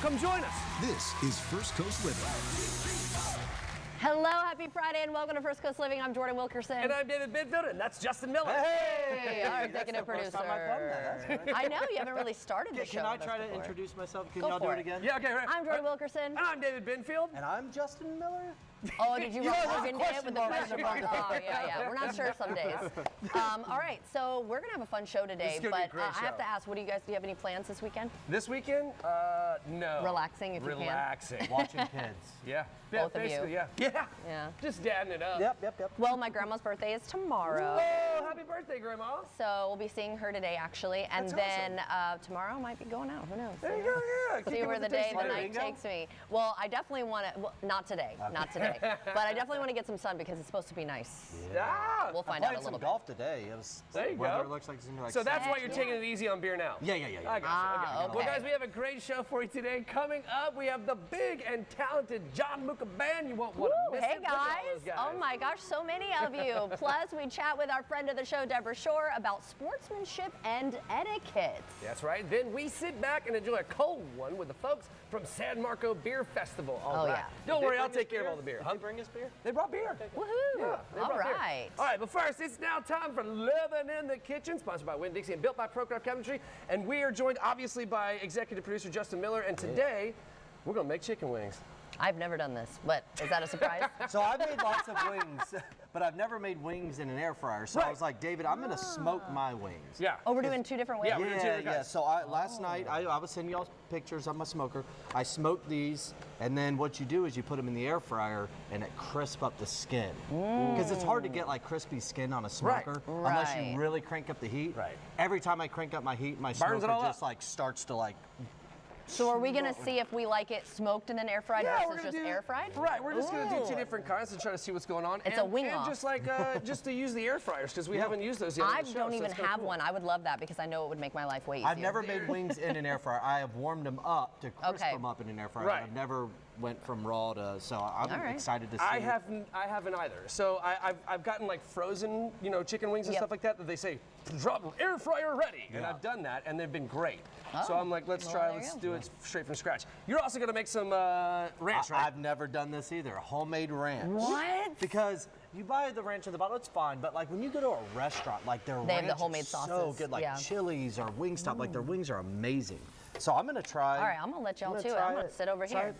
Come join us. This is First Coast Living. Hello, happy Friday, and welcome to First Coast Living. I'm Jordan Wilkerson. And I'm David Bedfield, and that's Justin Miller. Hey, our executive producer. I know, you haven't really started the show. Can I try to introduce myself? Can Go y'all do for it it. again? Yeah, okay, right. I'm Jordan Wilkerson. And I'm David Benfield. And I'm Justin Miller. Oh, did you wrong into it with the question question mark. mark? Oh, yeah. We're not sure some days. All right, so we're going to have a fun show today, This is gonna be a but great I have show. to ask, do you have any plans this weekend? This weekend? No. Relaxing if you can. Relaxing. Watching kids. Yeah. Both of you. basically, Yeah. Yeah. Yeah. Just dadding it up. Yep. Well, my grandma's birthday is tomorrow. Oh, happy birthday, Grandma. So we'll be seeing her today, actually, and That's then tomorrow I might be going out. Who knows? There you go, yeah. See Kick it where with the the day, tasty the dinner. night takes me. Well, I definitely want to. Well, not today, but I definitely want to get some sun because it's supposed to be nice. Yeah. We'll find I out played a some little bit. golf today. It was There you weather go. looks like it's gonna be like So that's why Heck you're yeah. taking it easy on beer now. Yeah. I got you. Ah, Well, okay. guys, we have a great show for you today. Coming up, we have the big and talented John Luca Band. You won't want to miss Hey it. Look at all those guys! Oh my gosh, so many of you. Plus, we chat with our friend of the show, Deborah Shore, about sportsmanship and etiquette. That's right. Then we sit back and enjoy a cold one with the folks from San Marco Beer Festival. All Oh, right. yeah. Don't Did they worry, I'll bring us take care of all the beer. Did they bring us beer? They brought beer. Woohoo! Yeah, they All brought beer. right. All right, but first, it's now time for Living in the Kitchen, sponsored by Winn-Dixie and built by Procraft Chemistry. And we are joined, obviously, by executive producer Justin Miller. And today, we're going to make chicken wings. I've never done this, but is that a surprise? So I've made lots of wings, but I've never made wings in an air fryer. So I was like, David, I'm gonna smoke my wings. Yeah. Oh, we're doing two different ways? Yeah, we're doing two different Yeah. guys. So last night I was sending y'all pictures of my smoker. I smoked these, and then what you do is you put them in the air fryer, and it crisp up the skin. Because it's hard to get like crispy skin on a smoker unless Right. you really crank up the heat. Right. Every time I crank up my heat, my Burns it smoker all just up. like starts to like. So are we gonna see if we like it smoked and then air fried Yeah, we're versus gonna just do air fried? Right, we're just gonna do two Ooh. different kinds to try to see what's going on. It's and, a wing and off. just like just to use the air fryers because we haven't used those yet. on I the show, don't so even it's kinda have cool. one. I would love that because I know it would make my life way easier. I've never made wings in an air fryer. I have warmed them up to crisp Okay. them up in an air fryer. Right. I've never went from raw to, so I'm All right. excited to see. I haven't either. So I've gotten like frozen, chicken wings and Yep. stuff like that they say, drop air fryer ready. And Yeah. I've done that and they've been great. So Oh. I'm like, let's Well, there you let's go. do it straight from scratch. You're also gonna make some ranch, right? I've never done this either. Homemade ranch. What? Because you buy the ranch in the bottle, it's fine. But like when you go to a restaurant, like their They have ranch the homemade is so sauces, good. Like yeah. Chili's or Wingstop, like their wings are amazing. So I'm gonna try. All right, I'm gonna let y'all gonna do it. try I'm gonna sit over Try here. it.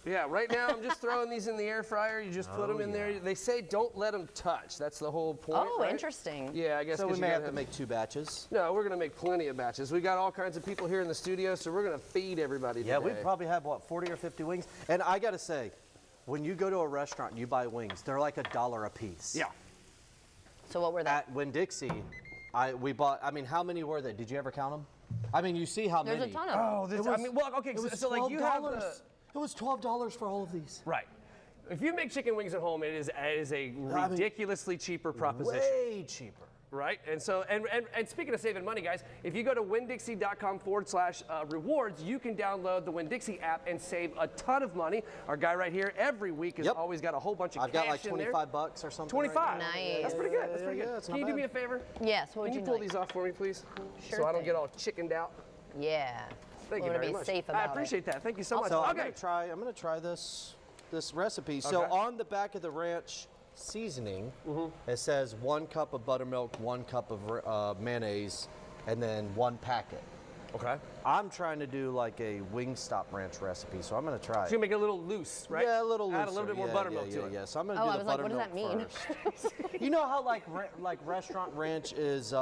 Yeah, right now I'm just throwing these in the air fryer. You just put them in there. They say don't let them touch. That's the whole point. Oh, right? interesting. Yeah, I guess. So 'cause we you may gotta have to make 2 batches. No, we're gonna make plenty of batches. We got all kinds of people here in the studio, so we're gonna feed everybody Yeah, we today. probably have what 40 or 50 wings. And I gotta say, when you go to a restaurant and you buy wings, they're like $1 a piece. Yeah. So what were that? At Winn-Dixie, we bought. I mean, how many were they? Did you ever count them? I mean, you see how There's many. a ton of them. Oh, this. It was- I mean, well, okay. It was So like you have the. $12. It was $12 for all of these. Right. If you make chicken wings at home, it is a ridiculously cheaper proposition, Way cheaper. right? And so, and speaking of saving money, guys, if you go to windixie.com/rewards, you can download the Winn-Dixie app and save a ton of money. Our guy right here every week has Yep. always got a whole bunch of I've cash got like in there. $25 or something. 25. Nice. That's pretty good. That's pretty yeah, good. it's Can not you do me a bad. favor? Yes, what would Can you you pull like? these off for me, please? Sure So I don't thing. get all chickened out. Yeah. Thank we you want to very be much. safe about I appreciate that. Thank you so much. So I'm Okay. gonna try this recipe. So Okay. on the back of the ranch seasoning, it says 1 cup of buttermilk, 1 cup of mayonnaise, and then 1 packet. Okay. I'm trying to do like a Wingstop ranch recipe, so I'm gonna try So you it. make it a little loose, right? Yeah, a little looser. Add a little bit more Yeah, buttermilk yeah, to yeah, it. Yeah, so I'm gonna Oh, do I the was like, what does buttermilk that mean? first. You know how like restaurant ranch is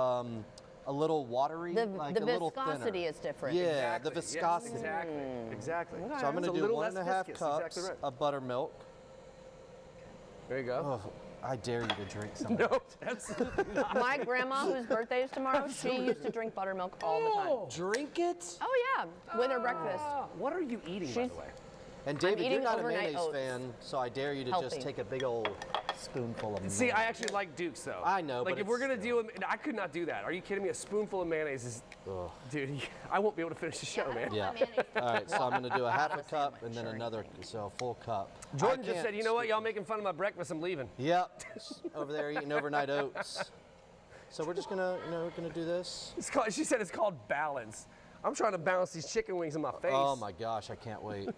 a little watery, The like a little viscosity thinner. is different. Yeah, Exactly. the Yes, viscosity. exactly. Exactly. So I'm gonna It's a do little 1.5 less viscous, cups exactly right. of buttermilk. There you go. Oh, I dare you to drink some. of No, absolutely not. My grandma, whose birthday is tomorrow, she used to drink buttermilk all the time. it. Drink it. Oh yeah, with her breakfast. What are you eating, by She's- the way? And David, you're eating not a overnight mayonnaise oats. fan, so I dare you to Healthy. just take a big old spoonful of mayonnaise. See, I actually like Dukes, though. I know, Like, but if we're it's gonna deal with, I could not do that. Are you kidding me? A spoonful of mayonnaise is, dude, I won't be able to finish the show, man. Yeah. All right, so I'm gonna do a half a cup and then another, so a full cup. Jordan I just can't said, you know what? Y'all making fun of my breakfast. I'm leaving. Yep, over there eating overnight oats. So we're just gonna, we're gonna do this. She said it's called balance. I'm trying to balance these chicken wings in my face. Oh my gosh, I can't wait.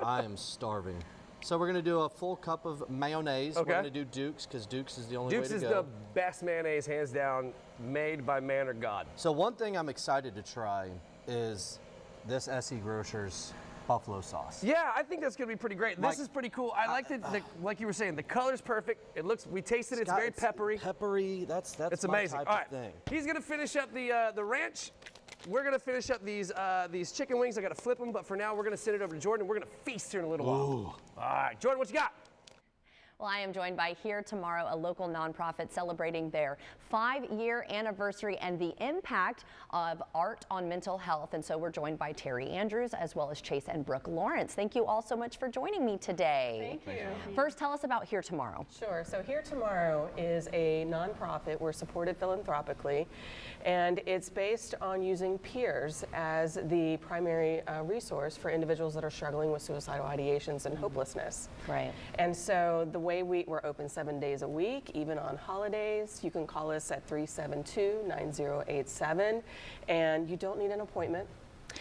I am starving. So we're gonna do a full cup of mayonnaise. Okay. We're gonna do Duke's because Duke's is the only Duke's way is to the go. best mayonnaise, hands down, made by man or God. So one thing I'm excited to try is this S.E. Grocers buffalo sauce. Yeah, I think that's gonna be pretty great. Mike, This is pretty cool. I like like you were saying, the color's perfect. It looks, we tasted it, it's very peppery. Peppery, that's It's my amazing. type All of right, thing. he's gonna finish up the ranch. We're gonna finish up these chicken wings. I gotta flip them, but for now we're gonna send it over to Jordan. We're gonna feast here in a little while. All right, Jordan, what you got? Well, I am joined by Here Tomorrow, a local nonprofit celebrating their 5-year anniversary and the impact of art on mental health. And so we're joined by Terry Andrews as well as Chase and Brooke Lawrence. Thank you all so much for joining me today. Thank you. First, tell us about Here Tomorrow. Sure. So Here Tomorrow is a nonprofit. We're supported philanthropically, and it's based on using peers as the primary resource for individuals that are struggling with suicidal ideations and hopelessness. Right. And so the way we're open 7 days a week, even on holidays. You can call us at 372-9087, and you don't need an appointment.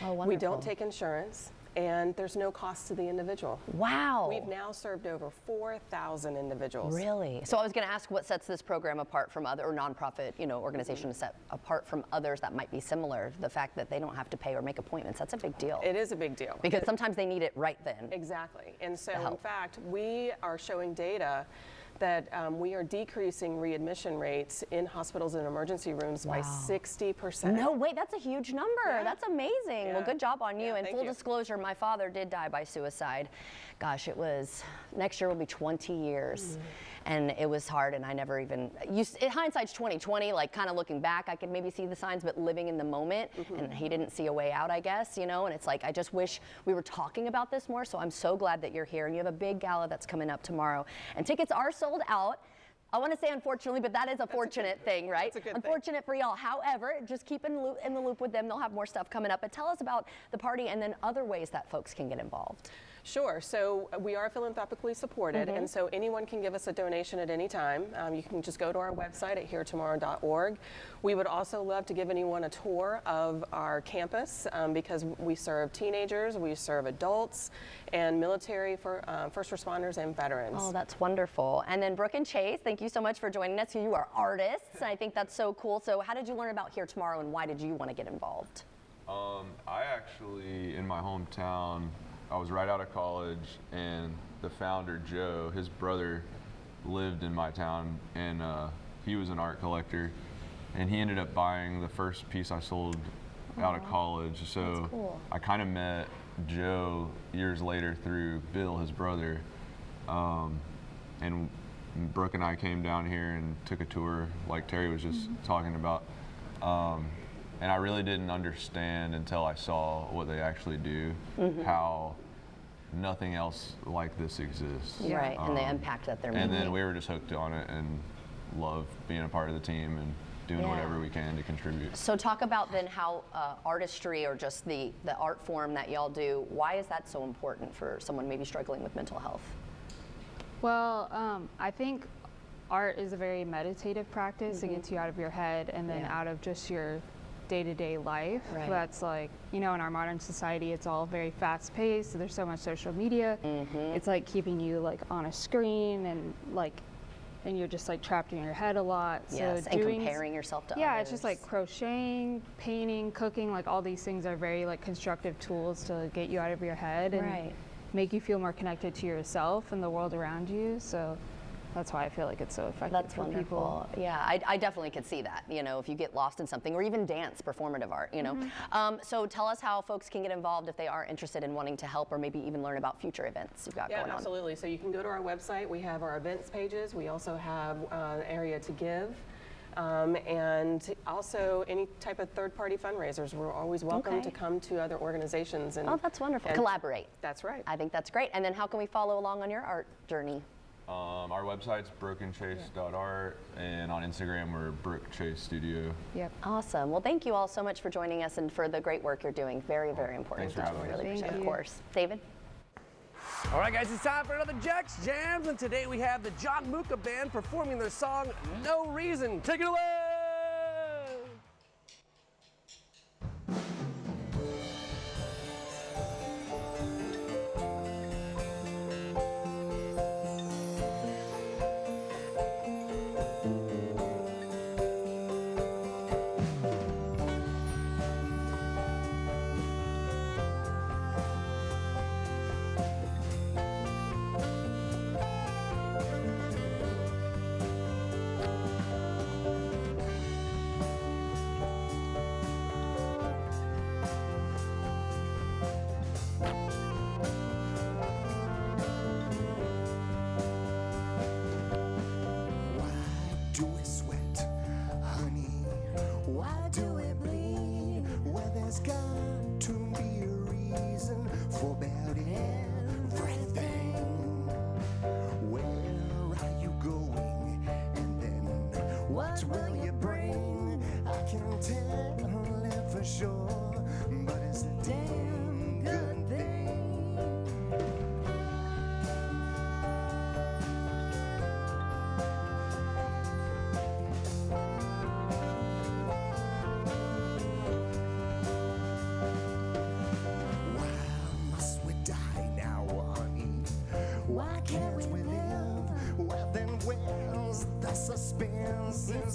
Oh, wonderful. We don't take insurance, and there's no cost to the individual. Wow. We've now served over 4,000 individuals. Really? So I was going to ask what sets this program apart from other or nonprofit, organizations set apart from others that might be similar. The fact that they don't have to pay or make appointments, that's a big deal. It is a big deal. Because sometimes they need it right then. Exactly. And so, in help. fact, we are showing data that we are decreasing readmission rates in hospitals and emergency rooms by 60%. No, wait, that's a huge number. Yeah. That's amazing. Well, Yeah. good job on you. Yeah, And thank full you. disclosure, my father did die by suicide. Gosh, next year will be 20 years. And it was hard, and I never even, hindsight's 20/20, like kind of looking back, I could maybe see the signs, but living in the moment, and he didn't see a way out, I guess, and it's like, I just wish we were talking about this more, so I'm so glad that you're here, and you have a big gala that's coming up tomorrow, and tickets are sold out. I want to say unfortunately, but that is a fortunate thing, right? That's a good thing. Unfortunate for y'all. However, just keep in the loop with them. They'll have more stuff coming up. But tell us about the party and then other ways that folks can get involved. Sure. So we are philanthropically supported, and so anyone can give us a donation at any time. You can just go to our website at heretomorrow.org. We would also love to give anyone a tour of our campus because we serve teenagers, we serve adults, and military for first responders and veterans. Oh, that's wonderful. And then Brooke and Chase, thank you so much for joining us. You are artists, and I think that's so cool. So how did you learn about Here Tomorrow, and why did you want to get involved? I actually, in my hometown, I was right out of college, and the founder, Joe, his brother lived in my town, and he was an art collector, and he ended up buying the first piece I sold out of college. So cool. I kind of met Joe years later through Bill, his brother, and Brooke and I came down here and took a tour, like Terry was just talking about. And I really didn't understand until I saw what they actually do, how nothing else like this exists. Right, and the impact that they're making. And then we were just hooked on it and loved being a part of the team and doing Yeah. whatever we can to contribute. So talk about then how artistry or just the art form that y'all do, why is that so important for someone maybe struggling with mental health? Well, I think art is a very meditative practice. It gets you out of your head and then Yeah. out of just your day-to-day life. Right. That's like, in our modern society, it's all very fast-paced. There's so much social media. It's like keeping you like on a screen and you're just like trapped in your head a lot. Yes, so and doing, comparing yourself to yeah, others. it's just like crocheting, painting, cooking, like all these things are very like constructive tools to get you out of your head and Right. make you feel more connected to yourself and the world around you. So that's why I feel like it's so effective That's for people. wonderful. Yeah, I definitely could see that, if you get lost in something, or even dance, performative art, So tell us how folks can get involved if they are interested in wanting to help or maybe even learn about future events you've got Yeah, going on. absolutely. So you can go to our website. We have our events pages. We also have an area to give. And also any type of third-party fundraisers. We're always welcome Okay. to come to other organizations. And Oh, that's wonderful. and- Collaborate. That's right. I think that's great. And then how can we follow along on your art journey? Our website's brokenchase.art, and on Instagram we're Brooke Chase Studio. Yep. Awesome. Well, thank you all so much for joining us and for the great work you're doing. Very, very important. Thanks for having me. Really appreciate it, Thank of you. course. David? All right, guys, it's time for another Jack's Jams, and today we have the John Muka Band performing their song, No Reason. Take it away!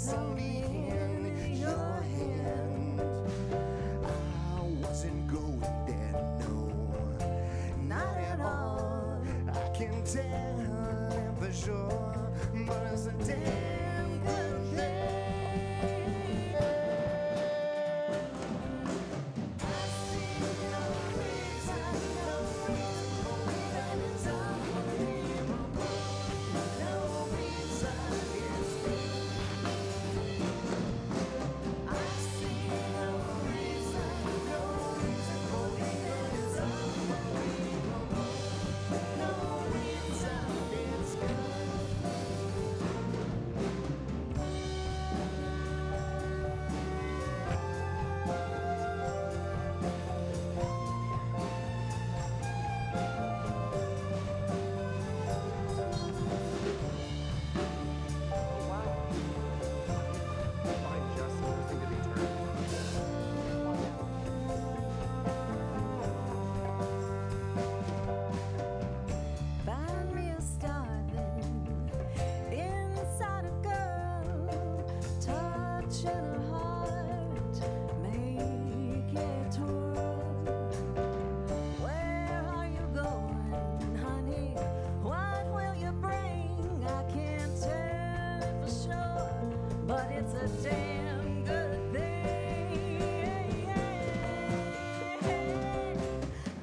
easily in your hand. I wasn't going there, no, not at all. I can tell it for sure, but it's a damn good thing. Find me a star then, inside a girl, touching her heart, make it twirl. Where are you going, honey? What will you bring? I can't tell it for sure, but it's a damn good thing.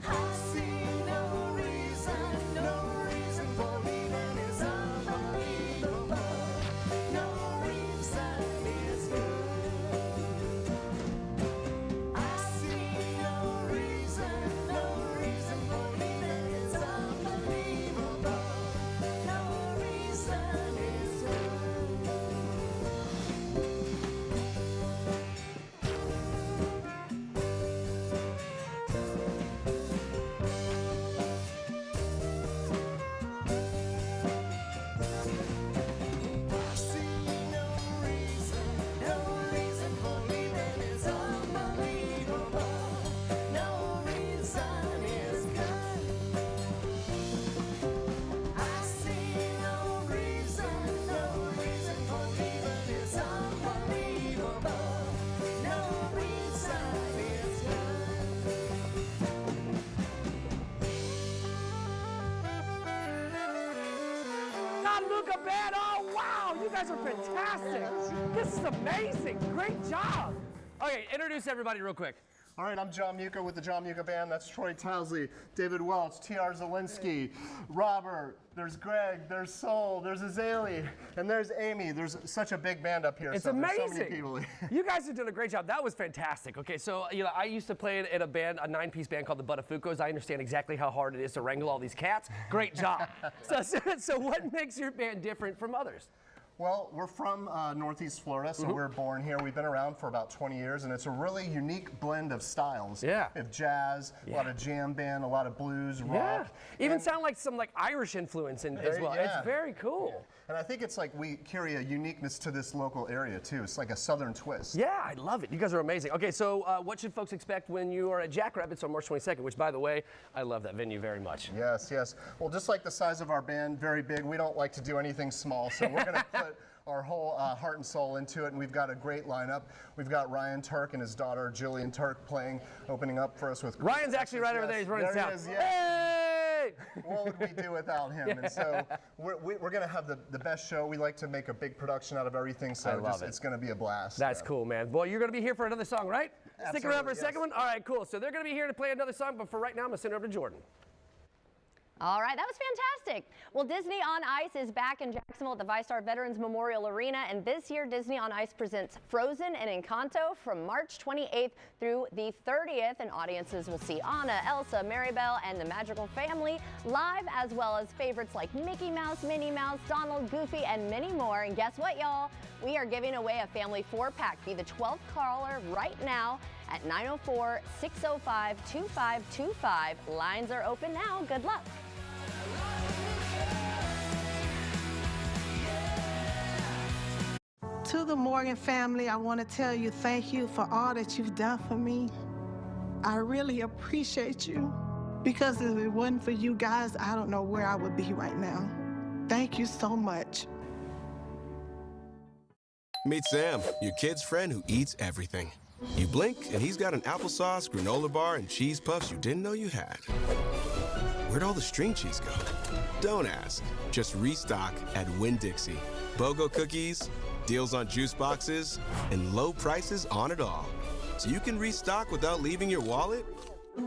I see no reason for leaving. It's unbelievable. No reason is good. I see no reason for leaving. It's unbelievable. No reason is good. I see no reason for leaving. It's unbelievable. No reason is good. I see no reason for leaving. It's unbelievable. No reason is good. Gianluca Band. Oh, wow. You guys are fantastic. This is amazing. Great job. Okay, introduce everybody real quick. All right, I'm John Muca with the John Muca Band. That's Troy Tousley, David Welch, T.R. Zielinski, Robert, there's Greg, there's Sol, there's Azalea, and there's Amy. There's such a big band up here. It's so amazing. There's so many people. You guys have done a great job. That was fantastic. Okay, so I used to play in a band, a 9-piece band called the Buttafuoco's. I understand exactly how hard it is to wrangle all these cats. Great job. So what makes your band different from others? Well, we're from Northeast Florida, so we're born here. We've been around for about 20 years, and it's a really unique blend of styles. Yeah. We have jazz, a lot of jam band, a lot of blues, rock. Even and- sound like some Irish influence in as well. Yeah. It's very cool. And I think it's like we carry a uniqueness to this local area, too. It's like a southern twist. Yeah, I love it. You guys are amazing. Okay, so what should folks expect when you are at Jackrabbits on March 22nd, which, by the way, I love that venue very much. Yes, yes. Well, just like the size of our band, very big, we don't like to do anything small, so we're going to put our whole heart and soul into it, and we've got a great lineup. We've got Ryan Turk and his daughter Jillian Turk opening up for us with. Ryan's actually right over there. He's running sound. There he is, yeah. Hey! What would we do without him? And so we're going to have the best show. We like to make a big production out of everything, so I love it. it's going to be a blast. That's cool, man. Boy, you're going to be here for another song, right? Stick around for a Absolutely, second one? All right, cool. So they're going to be here to play another song, but for right now, I'm going to send it over to Jordan. All right, that was fantastic. Well, Disney on Ice is back in Jacksonville at the VyStar Veterans Memorial Arena, and this year Disney on Ice presents Frozen and Encanto from March 28th through the 30th, and audiences will see Anna, Elsa, Maribel, and the Magical Family live, as well as favorites like Mickey Mouse, Minnie Mouse, Donald, Goofy, and many more. And guess what, y'all? We are giving away a family 4-pack. Be the 12th caller right now at 904-605-2525. Lines are open now. Good luck. To the Morgan family, I want to tell you thank you for all that you've done for me. I really appreciate you, because if it wasn't for you guys, I don't know where I would be right now. Thank you so much. Meet Sam, your kid's friend who eats everything. You blink, and he's got an applesauce, granola bar, and cheese puffs you didn't know you had. Where'd all the string cheese go? Don't ask. Just restock at Winn-Dixie. BOGO cookies, deals on juice boxes, and low prices on it all. So you can restock without leaving your wallet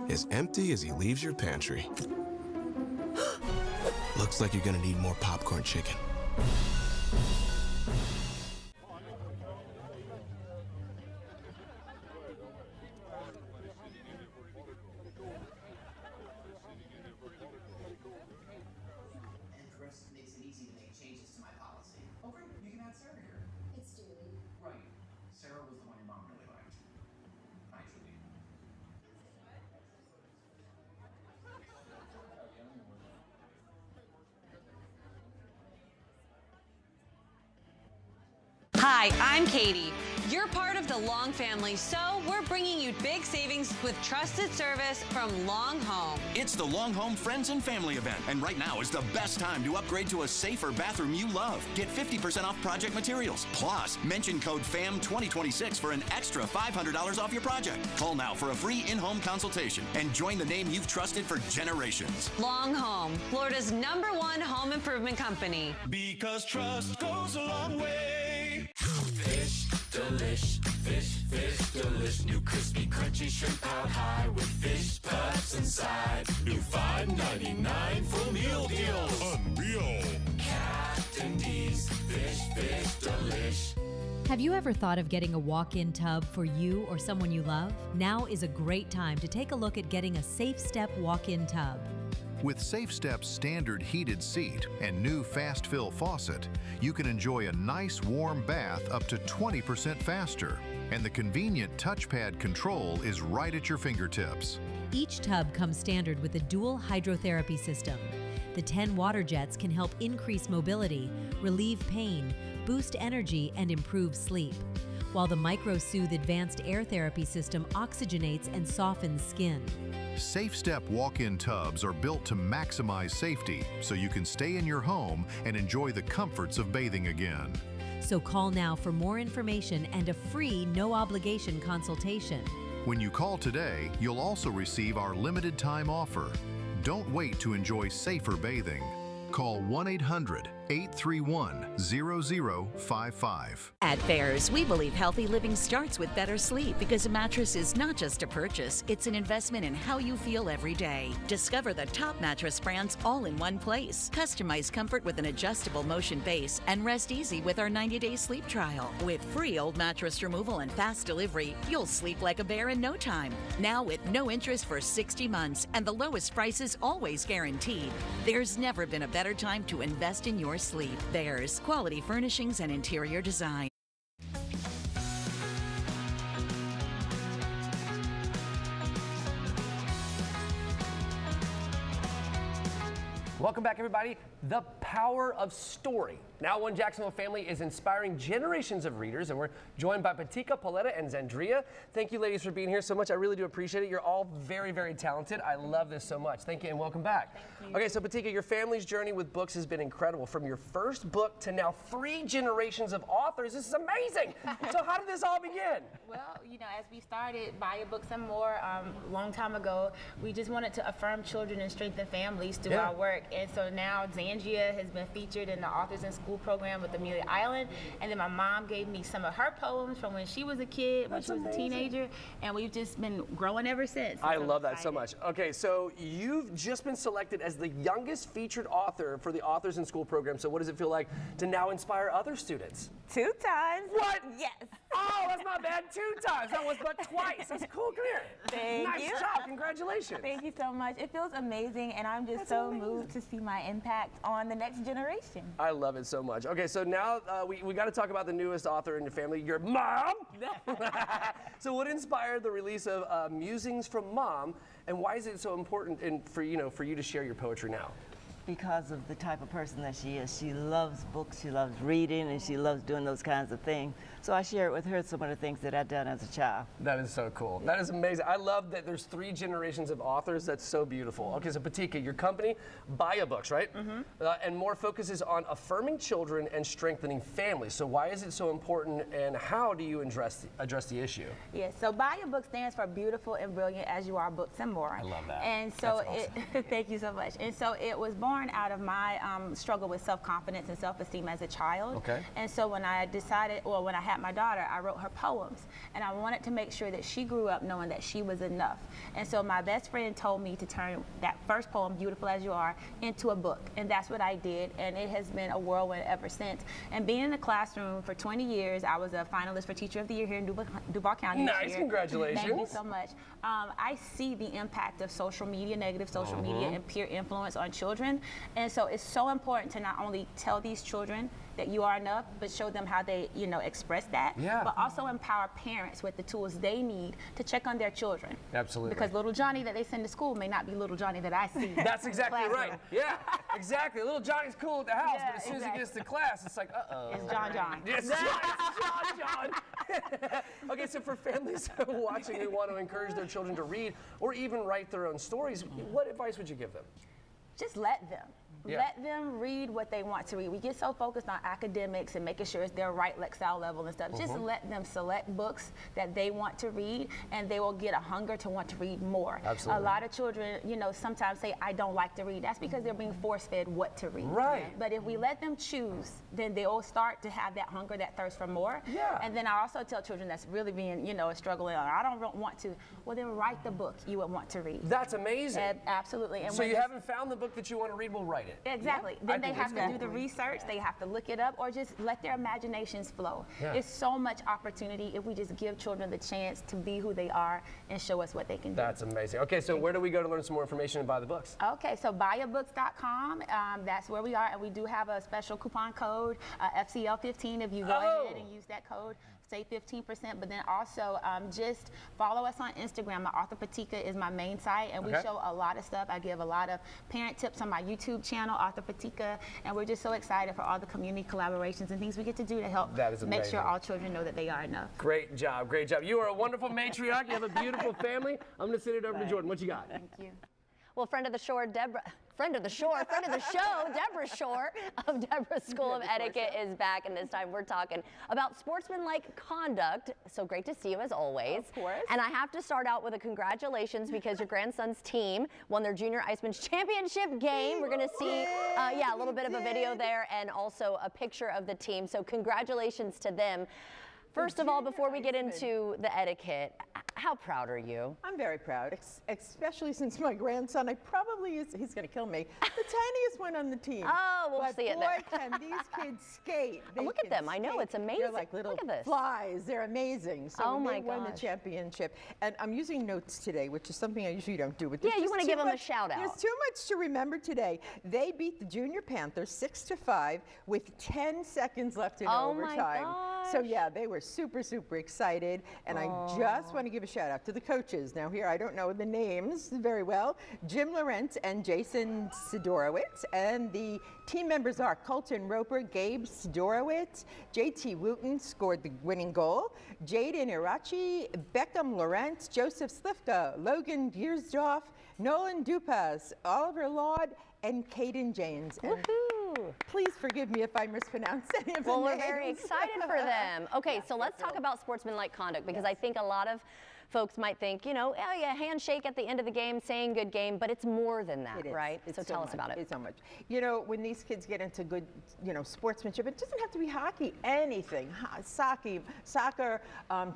as empty as he leaves your pantry. Looks like you're gonna need more popcorn chicken. Hi, I'm Katie. You're part of the Long family, so we're bringing you big savings with trusted service from Long Home. It's the Long Home Friends and Family event, and right now is the best time to upgrade to a safer bathroom you love. Get 50% off project materials. Plus, mention code FAM2026 for an extra $500 off your project. Call now for a free in-home consultation and join the name you've trusted for generations. Long Home, Florida's #1 home improvement company. Because trust goes a long way. Fish delish, fish delish. New crispy, crunchy shrimp out high with fish puffs inside. New $5.99 full meal deals. Unreal. Captain D's fish delish. Have you ever thought of getting a walk-in tub for you or someone you love? Now is a great time to take a look at getting a Safe Step walk-in tub. With Safe Step's standard heated seat and new fast fill faucet, you can enjoy a nice warm bath up to 20% faster. And the convenient touchpad control is right at your fingertips. Each tub comes standard with a dual hydrotherapy system. The 10 water jets can help increase mobility, relieve pain, boost energy, and improve sleep, while the MicroSoothe advanced air therapy system oxygenates and softens skin. Safe Step walk-in tubs are built to maximize safety so you can stay in your home and enjoy the comforts of bathing again. So call now for more information and a free no-obligation consultation. When you call today, you'll also receive our limited time offer. Don't wait to enjoy safer bathing. Call 1-800-831-0055. At Bears, we believe healthy living starts with better sleep because a mattress is not just a purchase, it's an investment in how you feel every day. Discover the top mattress brands all in one place. Customize comfort with an adjustable motion base and rest easy with our 90-day sleep trial. With free old mattress removal and fast delivery, you'll sleep like a bear in no time. Now with no interest for 60 months and the lowest prices always guaranteed. There's never been a better time to invest in your sleep. Bears, quality furnishings and interior design. Welcome back, everybody. The power of story. Now One Jacksonville Family is inspiring generations of readers, and we're joined by Patika, Pauletta, and Zandria. Thank you, ladies, for being here so much. I really do appreciate it. You're all very, very talented. I love this so much. Thank you, and welcome back. Okay, so Patika, your family's journey with books has been incredible. From your first book to now 3 generations of authors. This is amazing. So how did this all begin? Well, you know, as we started Buy a Book Some More a long time ago, we just wanted to affirm children and strengthen families through our work. And so now Zandria has been featured in the Authors in School program with Amelia Island. And then my mom gave me some of her poems from when she was a kid, when she was a teenager. And we've just been growing ever since. I love that so much. Okay, so you've just been selected as the youngest featured author for the Authors in School program. So what does it feel like to now inspire other students? 2 times. What? Yes. Oh, that's not bad. 2 times. That was but twice. That's cool. Come here. Thank you. Nice job. Congratulations. Thank you so much. It feels amazing, and I'm just so moved to see my impact on the next generation. I love it so much. Okay, so now we got to talk about the newest author in your family, your mom. So what inspired the release of Musings from Mom, and why is it so important for you to share your poetry now? because of the type of person that she is. She loves books, she loves reading, and she loves doing those kinds of things. So I share it with her some of the things that I've done as a child. That is so cool. That is amazing. I love that there's 3 generations of authors. That's so beautiful. Okay, so Patika, your company, Baya Books, right? And more focuses on affirming children and strengthening families. So why is it so important, and how do you address the issue? Yes, so Baya Books stands for Beautiful and Brilliant As You Are Books and More. I love that. And so thank you so much. And so it was born out of my struggle with self-confidence and self-esteem as a child. Okay. And so when I decided, well, when I had my daughter, I wrote her poems, and I wanted to make sure that she grew up knowing that she was enough. And so my best friend told me to turn that first poem, Beautiful As You Are, into a book, and that's what I did, and it has been a whirlwind ever since. And being in the classroom for 20 years, I was a finalist for Teacher of the Year here in Duval County. Nice, congratulations. Thank you so much. I see the impact of social media, negative social media, and peer influence on children, and so it's so important to not only tell these children that you are enough, but show them how they, express that. Yeah. But also empower parents with the tools they need to check on their children. Absolutely. Because little Johnny that they send to school may not be little Johnny that I see. That's exactly in the right. classroom. Yeah, exactly. Little Johnny's cool at the house, Yeah, but as soon as he exactly. gets to class, it's like, uh-oh. It's John John. Yes, John. Okay, so for families watching who want to encourage their children to read or even write their own stories, what advice would you give them? Just let them. Yeah. Let them read what they want to read. We get so focused on academics and making sure it's their right Lexile level and stuff. Just let them select books that they want to read, and they will get a hunger to want to read more. Absolutely. A lot of children, sometimes say, I don't like to read. That's because they're being force-fed what to read. Right. But if we let them choose, then they'll start to have that hunger, that thirst for more. Yeah. And then I also tell children that's really being, struggling, I don't want to. Well, then write the book you would want to read. That's amazing. Absolutely. And So when you this- haven't found the book that you want to read, we'll write it. Exactly. I Then they think have that's to do the research, they have to look it up, or just let their imaginations flow. Yeah. It's so much opportunity if we just give children the chance to be who they are and show us what they can do. That's amazing. Okay, so where do we go to learn some more information and buy the books? Okay, so buyabooks.com, that's where we are, and we do have a special coupon code, FCL15, if you go ahead and use that code. Save 15%, but then also just follow us on Instagram. My Author Patika is my main site, and we Okay. show a lot of stuff. I give a lot of parent tips on my YouTube channel, Author Patika, and we're just so excited for all the community collaborations and things we get to do to help That is make sure amazing. all children know that they are enough. Great job, great job. You are a wonderful matriarch. You have a beautiful family. I'm going to send it over to Jordan. What you got? Thank you. Well, friend of the show, Deborah Shore of Deborah's School of Etiquette is back, and this time we're talking about sportsmanlike conduct. So great to see you as always. Of course. And I have to start out with a congratulations because your grandson's team won their Junior Iceman's Championship game. We're going to see, a little bit of a video there and also a picture of the team. So congratulations to them. First of all, before we get into the etiquette, how proud are you? I'm very proud, especially since my grandson, he's going to kill me, the tiniest one on the team. Oh, we'll but see it boy, there. can these kids skate. They Look at can them. I know, skate. it's amazing. They're like little Look at this. flies. They're amazing. So Oh they my won the gosh. championship. And I'm using notes today, which is something I usually don't do. But Yeah, there's you just wanna too give 'em a much- shout out. There's too much to remember today. They beat the Junior Panthers 6-5 with 10 seconds left in Oh my overtime. So yeah, they were super, super excited. And I just want to give a shout out to the coaches. Now here, I don't know the names very well. Jim Lorentz and Jason Sidorowitz. And the team members are Colton Roper, Gabe Sidorowitz, JT Wooten scored the winning goal, Jaden Irachi, Beckham Lorentz, Joseph Slifka, Logan Giersdorf, Nolan Dupas, Oliver Laud, and Caden James. And please forgive me if I mispronounced any of the Well, we're names. very excited for them. Okay, so let's talk about sportsmanlike conduct because I think a lot of folks might think, handshake at the end of the game, saying good game, but it's more than that, It is. right? It's So tell us much. about it. It's so much. When these kids get into good, sportsmanship, it doesn't have to be hockey, anything. Soccer,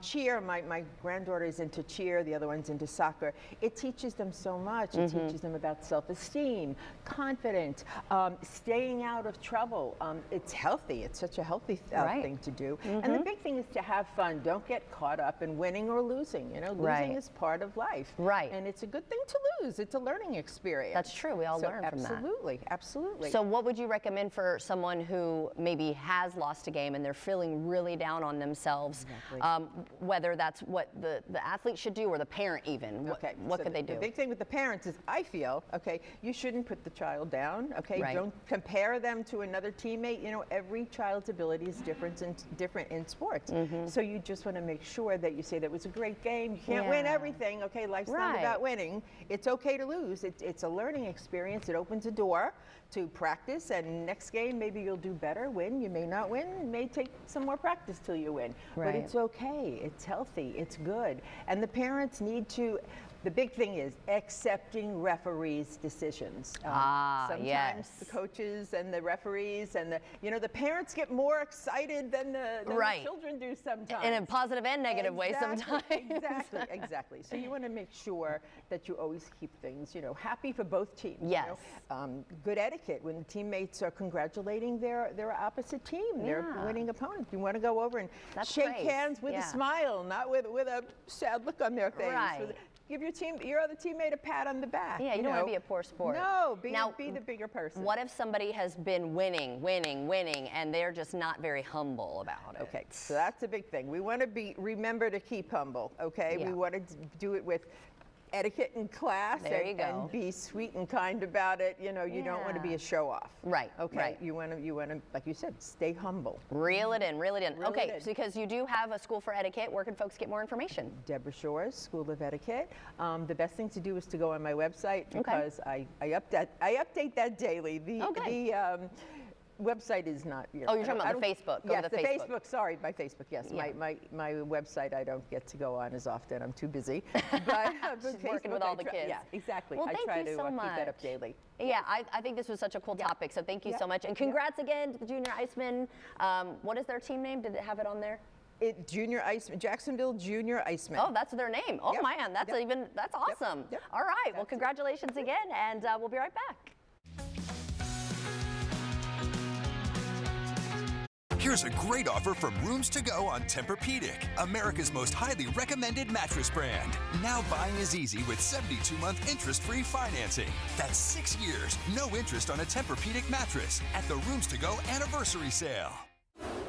cheer. My granddaughter's into cheer, the other one's into soccer. It teaches them so much. It teaches them about self-esteem, confidence, staying out of trouble. It's healthy. It's such a healthy Right. thing to do. And the big thing is to have fun. Don't get caught up in winning or losing. losing Right. is part of life. Right. And it's a good thing to lose. It's a learning experience. That's true. We all So learn from that. Absolutely, absolutely. So what would you recommend for someone who maybe has lost a game and they're feeling really down on themselves, whether that's what the athlete should do or the parent even? What So could they do? The big thing with the parents is, I feel, you shouldn't put the child down, Right. Don't compare them to another teammate. Every child's ability is different in sports. Mm-hmm. So you just want to make sure that you say that was a great game. You can't win Yeah. everything, life's not Right. about winning. It's okay to lose. It's a learning experience. It opens a door to practice, and next game maybe you'll do better, win. You may not win. It may take some more practice till you win. But Right. it's okay. It's healthy. It's good. And the parents need to. The big thing is accepting referees' decisions. Sometimes yes. the coaches and the referees and the parents get more excited than the Right. children do sometimes. In a positive and negative way sometimes. Exactly. So you want to make sure that you always keep things, happy for both teams. Yes. Good etiquette when the teammates are congratulating their opposite team, their Yeah. winning opponent. You want to go over and That's shake praise. hands with Yeah. a smile, not with a sad look on their face. Right. Give your other teammate a pat on the back. Yeah, you don't want to be a poor sport. No, be Now, the bigger person. What if somebody has been winning, and they're just not very humble about it? Okay, so that's a big thing. We want to remember to keep humble, okay? Yeah. We want to do it with etiquette in class There you go. and be sweet and kind about it. You don't want to be a show off. Right. Okay. Right. You want to, like you said, stay humble. Reel it in. Reel it Okay, in. so because you do have a school for etiquette, where can folks get more information? Deborah Shores, School of Etiquette. The best thing to do is to go on my website because I update that daily. The website is not. Oh, you're talking about the Facebook. Go Yes, to the Facebook. Facebook. Sorry, my Facebook. Yes, Yeah. my website I don't get to go on as often. I'm too busy. But She's working Facebook, with all I the try- kids. Yeah, exactly. Well, I thank try you to so keep that up much. daily. Yeah, I think this was such a cool topic, so thank you Yeah. so much. And congrats again to the Junior Icemen. What is their team name? Did it have it on there? Jacksonville Junior Icemen. Oh, that's their name. Oh, Yep. man, that's that's awesome. Yep. All right, well, congratulations again, and we'll be right back. Here's a great offer from Rooms To Go on Tempur-Pedic, America's most highly recommended mattress brand. Now buying is easy with 72-month interest-free financing. That's 6 years, no interest on a Tempur-Pedic mattress at the Rooms To Go anniversary sale.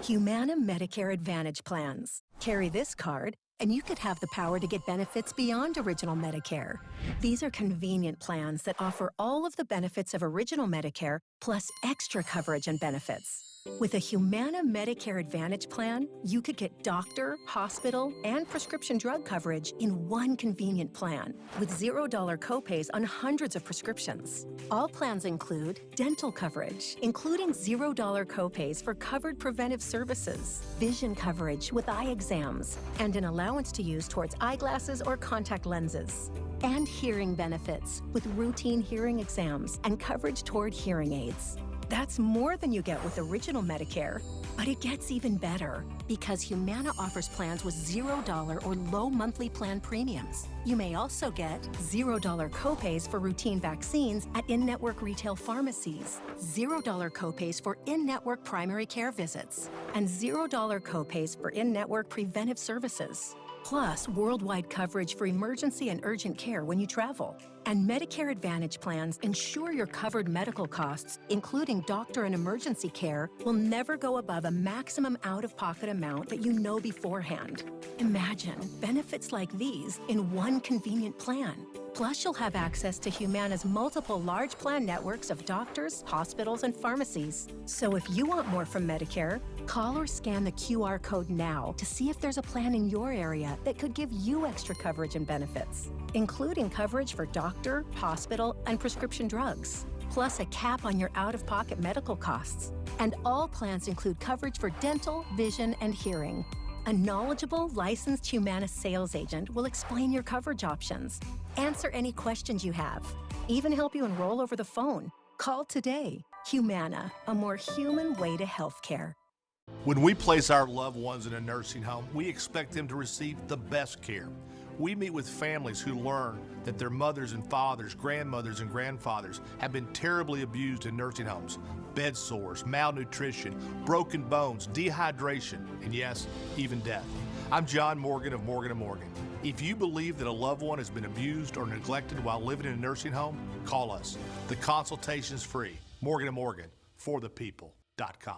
Humana Medicare Advantage plans. Carry this card, and you could have the power to get benefits beyond Original Medicare. These are convenient plans that offer all of the benefits of Original Medicare, plus extra coverage and benefits. With a Humana Medicare Advantage plan, you could get doctor, hospital, and prescription drug coverage in one convenient plan, with $0 copays on hundreds of prescriptions. All plans include dental coverage, including $0 copays for covered preventive services, vision coverage with eye exams, and an allowance to use towards eyeglasses or contact lenses. And hearing benefits, with routine hearing exams and coverage toward hearing aids. That's more than you get with Original Medicare. But it gets even better because Humana offers plans with $0 or low monthly plan premiums. You may also get $0 copays for routine vaccines at in-network retail pharmacies, $0 copays for in-network primary care visits, and $0 copays for in-network preventive services. Plus, worldwide coverage for emergency and urgent care when you travel. And Medicare Advantage plans ensure your covered medical costs, including doctor and emergency care, will never go above a maximum out-of-pocket amount that you know beforehand. Imagine benefits like these in one convenient plan. Plus, you'll have access to Humana's multiple large plan networks of doctors, hospitals, and pharmacies. So if you want more from Medicare, call or scan the QR code now to see if there's a plan in your area that could give you extra coverage and benefits, including coverage for doctor, hospital, and prescription drugs, plus a cap on your out-of-pocket medical costs. And all plans include coverage for dental, vision, and hearing. A knowledgeable, licensed Humana sales agent will explain your coverage options, answer any questions you have, even help you enroll over the phone. Call today. Humana, a more human way to healthcare. When we place our loved ones in a nursing home, we expect them to receive the best care. We meet with families who learn that their mothers and fathers, grandmothers and grandfathers have been terribly abused in nursing homes. Bed sores, malnutrition, broken bones, dehydration, and yes, even death. I'm John Morgan of Morgan & Morgan. If you believe that a loved one has been abused or neglected while living in a nursing home, call us. The consultation is free. Morgan & Morgan, forthepeople.com.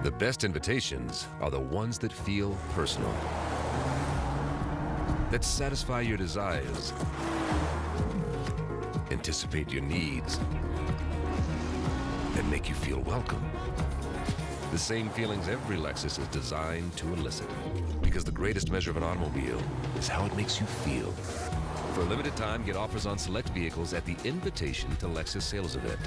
The best invitations are the ones that feel personal, that satisfy your desires, anticipate your needs, and make you feel welcome. The same feelings every Lexus is designed to elicit, because the greatest measure of an automobile is how it makes you feel. For a limited time, get offers on select vehicles at the Invitation to Lexus sales event.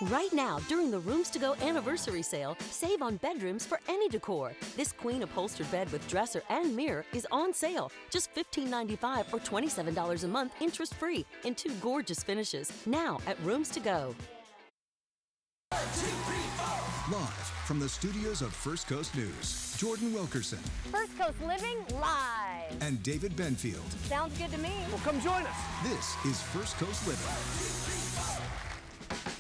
Right now, during the Rooms to Go anniversary sale, save on bedrooms for any decor. This queen upholstered bed with dresser and mirror is on sale. Just $15.95 or $27 a month, interest-free, in 2 gorgeous finishes. Now at Rooms to Go. Live from the studios of First Coast News, Jordan Wilkerson First Coast Living live. and David Benfield. Sounds good to me. Well, come join us. This is First Coast Living.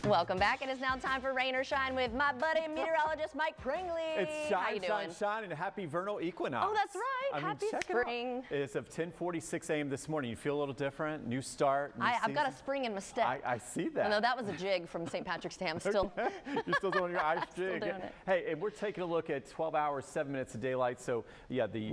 Welcome back. It is now time for Rain or Shine with my buddy meteorologist Mike Pringley. It's How you shine, shine, doing? shine, and happy vernal equinox. Oh, that's right. Happy check it out. spring. It's of 10:46 a.m. this morning. You feel a little different, new start. New I've got a season. spring in my step. I see that. No, that was a jig from St. Patrick's Day. I'm still. You're still doing your ice Still jig. doing it. Hey, and we're taking a look at 12 hours, 7 minutes of daylight. So, yeah, the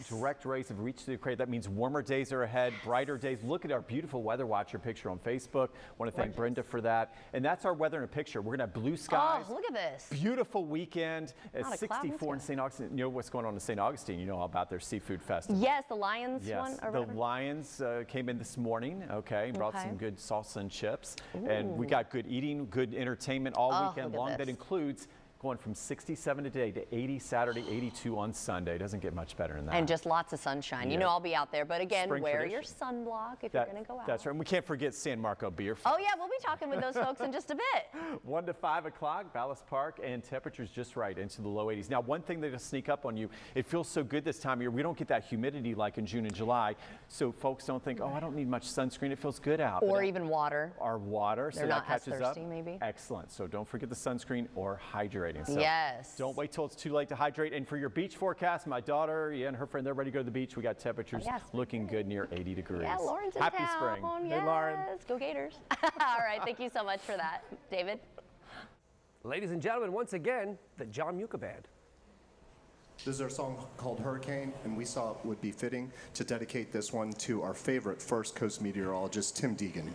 direct rays have reached the equator. That means warmer days are ahead, brighter days. Look at our beautiful Weather Watcher picture on Facebook. Want to thank Brenda for that. And that's our weather in a picture. We're going to have blue skies. Oh, look at this. Beautiful weekend. Not a It's cloud in the 64 in St. Augustine. You know what's going on in St. Augustine? You know all about their seafood festival. Yes, the Lions one. Yes, Or the whatever. Lions came in this morning, okay, brought Okay. some good salsa and chips. And we Ooh. got good eating, good entertainment all Oh, weekend look at long. That this. includes going from 67 today to 80 Saturday, 82 on Sunday. Doesn't get much better than that. And just lots of sunshine. You Yeah. know I'll be out there. But again, Spring wear tradition. your sunblock if That- you're going to go out. That's right. And we can't forget San Marco Beer Oh, yeah, we'll be talking with those folks in just a bit. 1 to 5 o'clock, Ballast Park, and temperatures just right into the low 80s. Now, one thing that'll sneak up on you, it feels so good this time of year. We don't get that humidity like in June and July, so folks don't think, oh, I don't need much sunscreen. It feels good out. Or But even water. our water, so They're that not as catches thirsty, up. maybe. Excellent. So don't forget the sunscreen or hydrating. So Yes. Don't wait till it's too late to hydrate. And for your beach forecast, my daughter and her friend, they're ready to go to the beach. We got temperatures Yes. looking good near 80 degrees. Yeah, Lauren's in Happy town. spring. Yes. Hey, Lauren. Go Gators. All right, thank you so much for that, David. Ladies and gentlemen, once again, the John Muka Band. This is our song called Hurricane, and we saw it would be fitting to dedicate this one to our favorite First Coast meteorologist, Tim Deegan.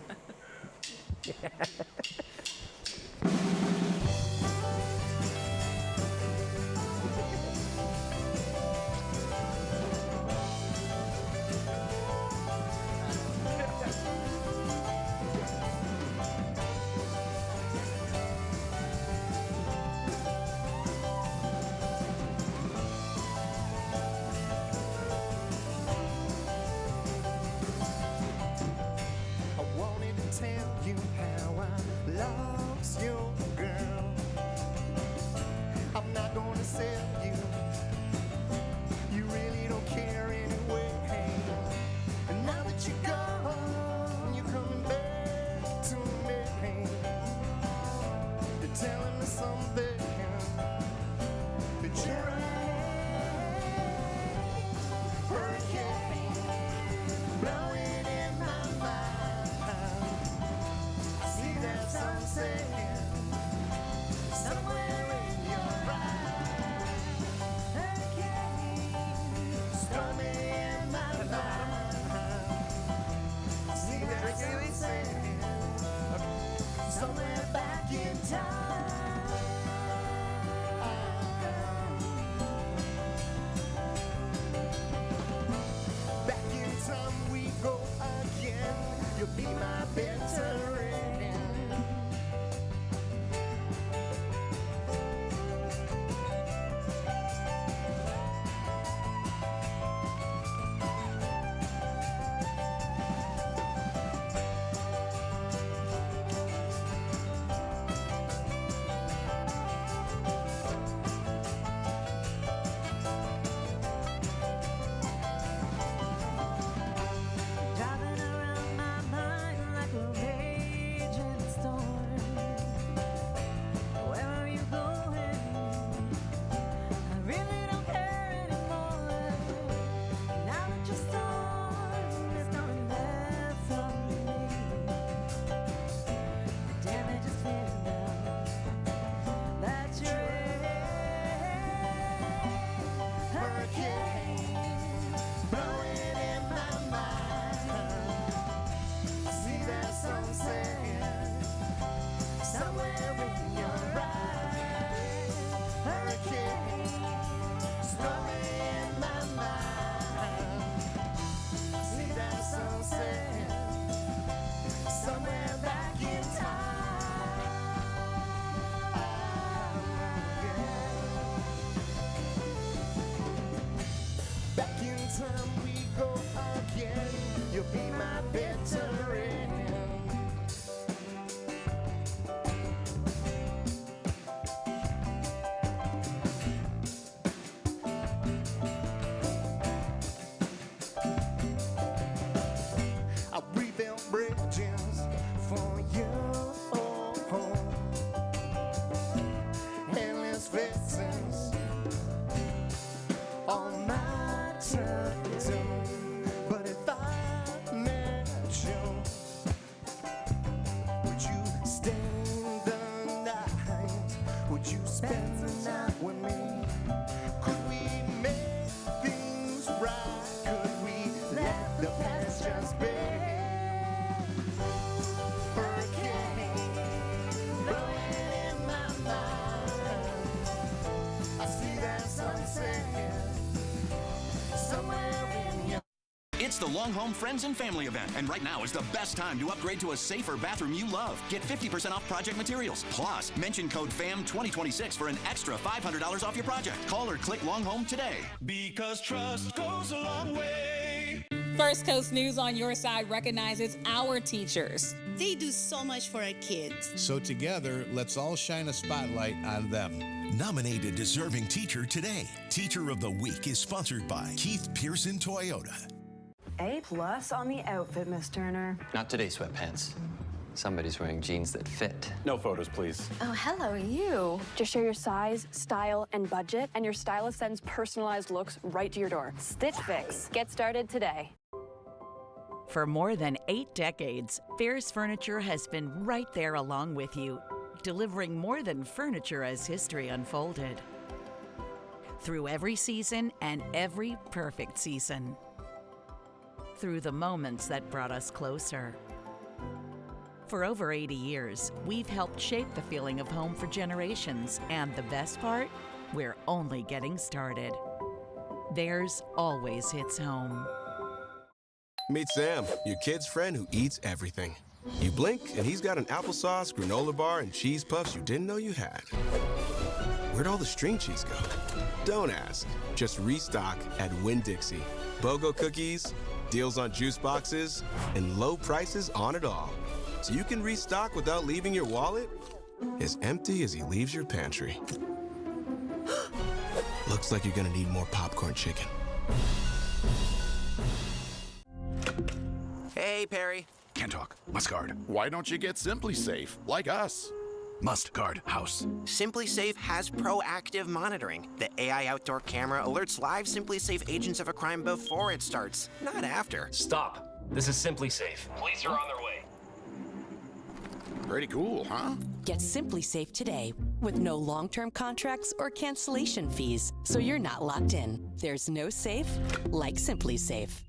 I wanted to tell you how I lost your girl. I'm not gonna sell you. You really don't care anyway. And now that you're gone, you're coming back to me. You're telling me something that you're hurricane blowing in my mind. I see that sunset somewhere in your eyes. Hurricane storming in my mind. I see that sunset somewhere back in time. Back in time we go again. You'll be my better end. Driving around my mind like a raging time we go again, you'll be my veteran. I rebuilt bridges for you. Endless visits on my time. But if I met you, would you stay the night? Would you spend the night with me? Could we make things right? Could we let the past just be? Hurricane blowing in my mind. I see that sunset somewhere in your. It's the Long Home Friends and Family event, and right now is the best time to upgrade to a safer bathroom you love. Get 50% off project materials. Plus, mention code FAM2026 for an extra $500 off your project. Call or click Long Home today. Because trust goes a long way. First Coast News on your side recognizes our teachers. They do so much for our kids. So together, let's all shine a spotlight on them. Nominate a deserving teacher today. Teacher of the Week is sponsored by Keith Pearson Toyota. A+ on the outfit, Miss Turner. Not today, sweatpants. Somebody's wearing jeans that fit. No photos, please. Oh, hello, you. Just share your size, style, and budget, and your stylist sends personalized looks right to your door. Stitch Fix. Get started today. For more than 8 decades, Fairs Furniture has been right there along with you, delivering more than furniture as history unfolded. Through every season and every perfect season. Through the moments that brought us closer. For over 80 years, we've helped shape the feeling of home for generations, and the best part? We're only getting started. Theirs always hits home. Meet Sam, your kid's friend who eats everything. You blink, and he's got an applesauce, granola bar, and cheese puffs you didn't know you had. Where'd all the string cheese go? Don't ask. Just restock at Winn-Dixie. BOGO cookies, deals on juice boxes, and low prices on it all. So you can restock without leaving your wallet as empty as he leaves your pantry. Looks like you're gonna need more popcorn chicken. Hey, Perry. Can't talk. Must guard. Why don't you get Simply Safe, like us? Must guard house. Simply Safe has proactive monitoring. The AI outdoor camera alerts live Simply Safe agents of a crime before it starts, not after. Stop. This is Simply Safe. Police are on their way. Pretty cool, huh? Get Simply Safe today with no long-term contracts or cancellation fees, so you're not locked in. There's no safe like Simply Safe.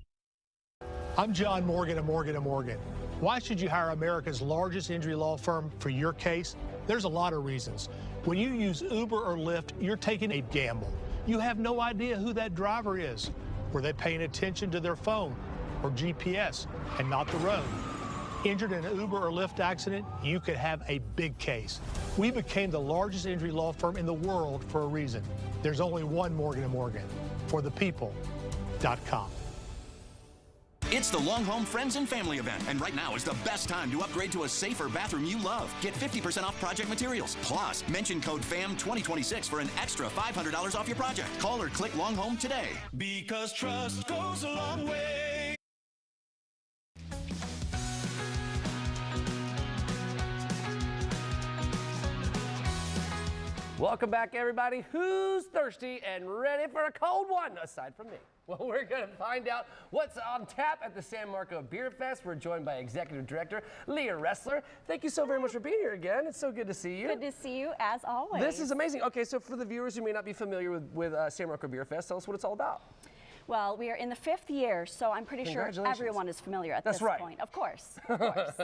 I'm John Morgan of Morgan & Morgan. Why should you hire America's largest injury law firm for your case? There's a lot of reasons. When you use Uber or Lyft, you're taking a gamble. You have no idea who that driver is. Were they paying attention to their phone or GPS and not the road? Injured in an Uber or Lyft accident, you could have a big case. We became the largest injury law firm in the world for a reason. There's only one Morgan & Morgan. ForThePeople.com. It's the Long Home Friends and Family event, and right now is the best time to upgrade to a safer bathroom you love. Get 50% off project materials. Plus, mention code FAM2026 for an extra $500 off your project. Call or click Long Home today. Because trust goes a long way. Welcome back, everybody. Who's thirsty and ready for a cold one, aside from me? Well, we're going to find out what's on tap at the San Marco Beer Fest. We're joined by Executive Director Leah Ressler. Thank you so very much for being here again. It's so good to see you. Good to see you, as always. This is amazing. Okay, so for the viewers who may not be familiar with San Marco Beer Fest, tell us what it's all about. Well, we are in the 5th year, so I'm pretty sure everyone is familiar at this point. Of course, of course.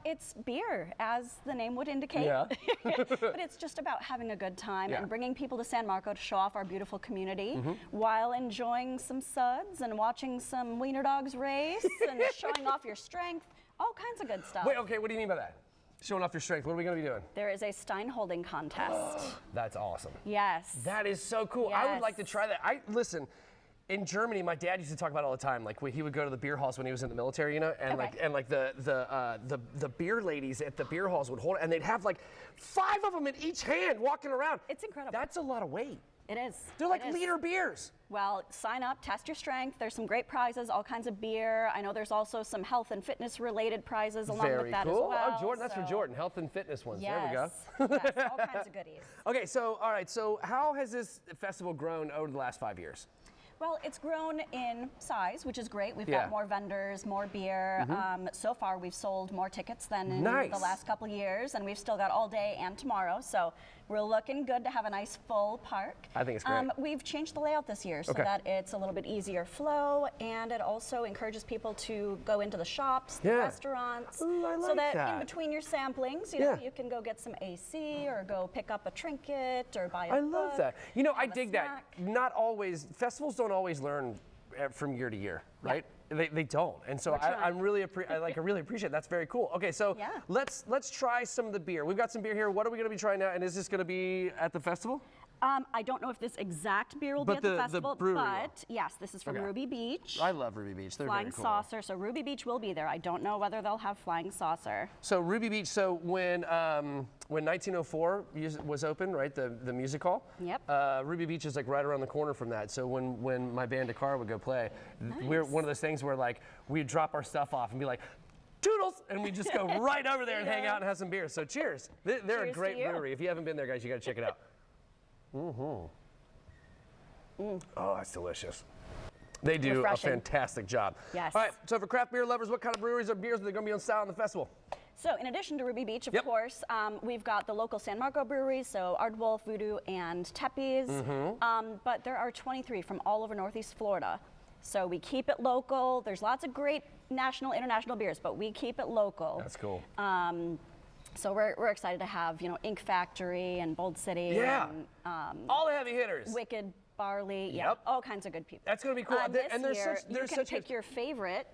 It's beer, as the name would indicate. Yeah. But it's just about having a good time and bringing people to San Marco to show off our beautiful community while enjoying some suds and watching some wiener dogs race and showing off your strength, all kinds of good stuff. Wait, okay, what do you mean by that? Showing off your strength. What are we going to be doing? There is a Stein holding contest. That's awesome. Yes. That is so cool. Yes. I would like to try that. Listen, In Germany, my dad used to talk about it all the time. Like he would go to the beer halls when he was in the military, you know, and the beer ladies at the beer halls would hold it, and they'd have like 5 of them in each hand walking around. It's incredible. That's a lot of weight. It is. They're like liter beers. Well, sign up, test your strength. There's some great prizes, all kinds of beer. I know there's also some health and fitness related prizes along with that as well. Oh, Jordan, that's for Jordan. Health and fitness ones. Yes. There we go. Yes, all kinds of goodies. Okay, so all right. So how has this festival grown over the last 5 years? Well, it's grown in size, which is great. We've got more vendors, more beer. So far, we've sold more tickets than in the last couple of years, and we've still got all day and tomorrow. So we're looking good to have a nice full park. I think it's great. We've changed the layout this year so that it's a little bit easier flow, and it also encourages people to go into the shops, the restaurants, so that in between your samplings, you know, you can go get some AC or go pick up a trinket or buy a book. I love that. You know, I dig that. Not always, festivals don't always learn from year to year, right? They don't, and so I really appreciate it. That's very cool. Okay, so let's try some of the beer. We've got some beer here. What are we going to be trying now? And is this going to be at the festival? I don't know if this exact beer will be at the festival, but yes, this is from Ruby Beach. I love Ruby Beach. They're Flying very cool. Saucer. So Ruby Beach will be there. I don't know whether they'll have Flying Saucer. So Ruby Beach. So when 1904 was open, right, the music hall. Yep. Ruby Beach is like right around the corner from that. So when my band Dakar would go play, we're one of those things where like we'd drop our stuff off and be like, toodles, and we just go right over there and hang out and have some beer. So cheers. They're a great brewery. If you haven't been there, guys, you got to check it out. Oh, that's delicious. They do a fantastic job. Yes. All right, so for craft beer lovers, what kind of breweries or beers are they going to be on sale in the festival? So in addition to Ruby Beach, of course, we've got the local San Marco breweries, so Ardwolf, Voodoo, and Tepe's. But there are 23 from all over Northeast Florida. So we keep it local. There's lots of great national, international beers, but we keep it local. That's cool. So we're excited to have, you know, Ink Factory and Bold City. Yeah. And, all the heavy hitters. Wicked Barley. Yeah. All kinds of good people. That's going to be cool. You can pick your favorite.